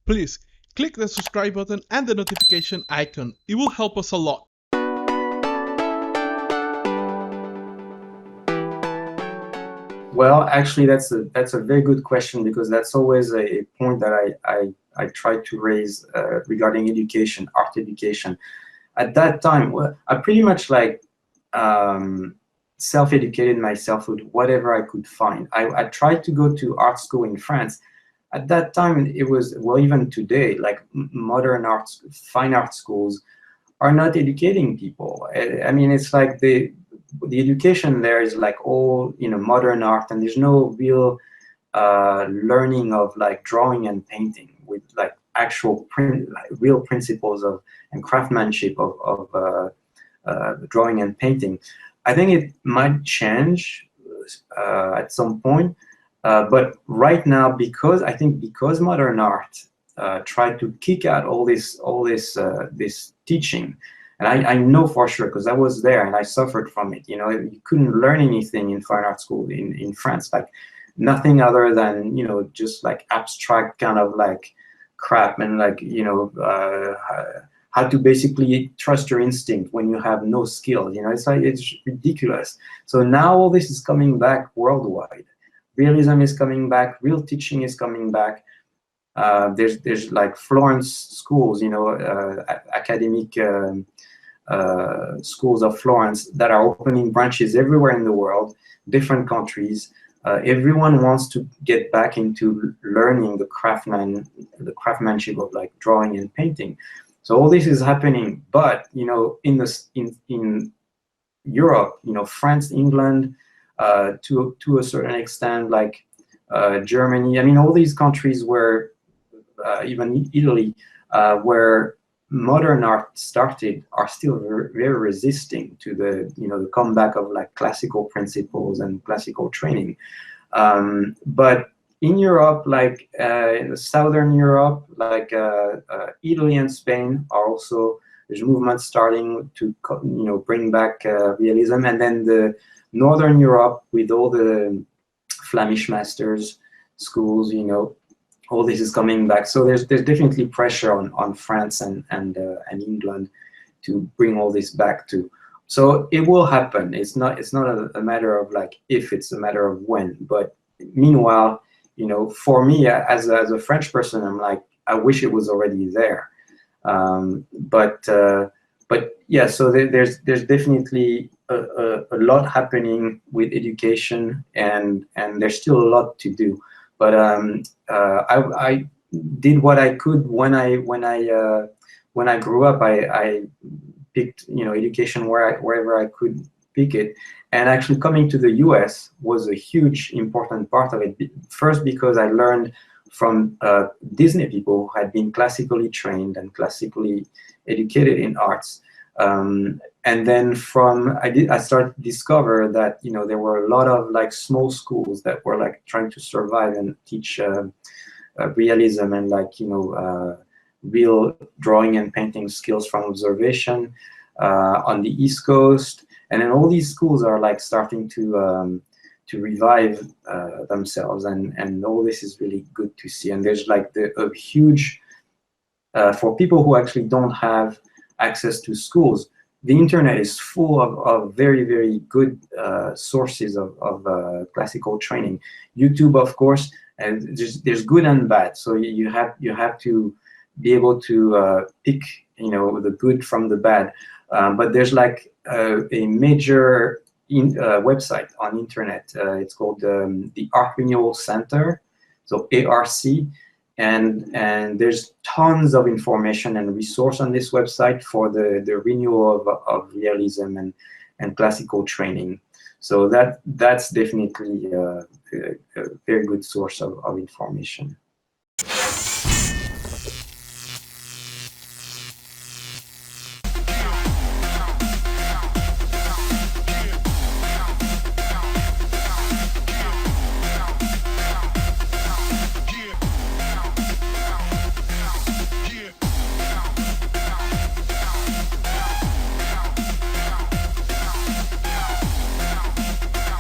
Please click the subscribe button and the notification icon. It will help us a lot. Well, actually, that's a very good question, because that's always a point that I try to raise regarding education, art education. At that time, well, I pretty much like self-educated myself with whatever I could find. I tried to go to art school in France. At that time, it was, well, even today, like modern arts, fine art schools are not educating people. I mean, it's like the education there is like all, you know, modern art, and there's no real learning of like drawing and painting with like actual real principles of and craftsmanship of drawing and painting. I think it might change at some point, but right now, because I think because modern art tried to kick out all this this teaching. And I know for sure, because I was there and I suffered from it. You know, you couldn't learn anything in fine art school in France, like nothing other than, you know, just like abstract kind of like crap, and like, you know, how to basically trust your instinct when you have no skills. You know, it's like, it's ridiculous. So now all this is coming back worldwide. Realism is coming back. Real teaching is coming back. There's like Florence schools, you know, academic schools of Florence that are opening branches everywhere in the world, different countries. Everyone wants to get back into learning the craftsmanship of like drawing and painting. So all this is happening, but you know, in Europe, you know, France, England, to a certain extent, like Germany. I mean, all these countries where even Italy, where modern art started, are still very resisting to the, you know, the comeback of like classical principles and classical training. But in Europe, like in Southern Europe, like Italy and Spain are also, there's movements starting to, you know, bring back realism. And then the Northern Europe with all the Flemish masters schools, you know, all this is coming back. So there's definitely pressure on France and England to bring all this back too. So it will happen. It's not a matter of like if, it's a matter of when. But meanwhile, you know, for me as a French person, I'm like, I wish it was already there. But yeah, so there's definitely a lot happening with education, and there's still a lot to do. But I did what I could when I grew up. I picked, you know, education wherever I could pick it. And actually coming to the US was a huge important part of it. First, because I learned from Disney people who had been classically trained and classically educated in arts. And then I started to discover that, you know, there were a lot of like small schools that were like trying to survive and teach realism and like, you know, real drawing and painting skills from observation on the East Coast. And then all these schools are like starting to revive themselves, and all this is really good to see. And there's like a huge, for people who actually don't have access to schools, the internet is full of very, very good sources of classical training. YouTube, of course, and there's good and bad. So you have to be able to pick, you know, the good from the bad. But there's like a major website on internet. It's called the Art Renewal Center, so ARC. And there's tons of information and resource on this website for the renewal of realism and classical training. So that's definitely a very good source of information.